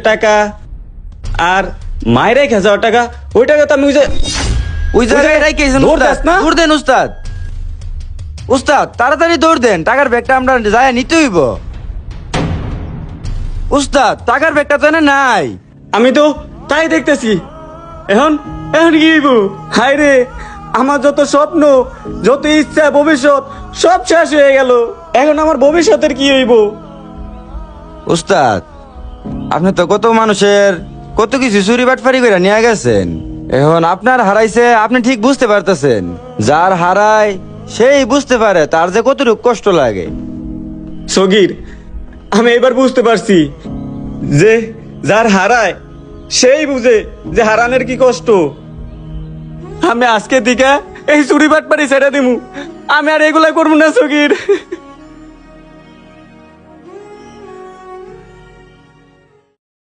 টাকা আর মায়ের 1,000 টাকা, ওই টাকা তো আমি ওই জায়গায় রাইখেছেন দৌড় উস্তাদ। দাস না? দৌড় দেন উস্তাদ। উস্তাদ তাড়াতাড়ি দৌড় দেন, টাকার ব্যাগটা আমরা যায় নিতে হইব। উস্তাদ টাকার ব্যাগটা তো এনে নাই। আমি তো তাই দেখতেছি। এখন এখন কি হইব? হায় রে, আমার যত স্বপ্ন, যত ইচ্ছা, ভবিষ্যৎ সব শেষ হয়ে গেল। এখন আমার ভবিষ্যতের কি হইব? উস্তাদ আপনি তো কত মানুষের কত কিছু চুরি বাটফারি করে নিয়ে গেছেন, এখন আপনার হারাইছে আপনি ঠিক বুঝতে পারতেছেন। যার হারায় সেই বুঝতে পারে তার যে কতটুকু কষ্ট লাগে। সগির, আমি এবার বুঝতে পারছি যে যার হারায় সেই বুঝে যে হারানোর কি কষ্ট। আমি আজকে থেকে এই চুরি বাটপারি ছেড়ে দিমু, আমি আর এগুলা করবো না সগির।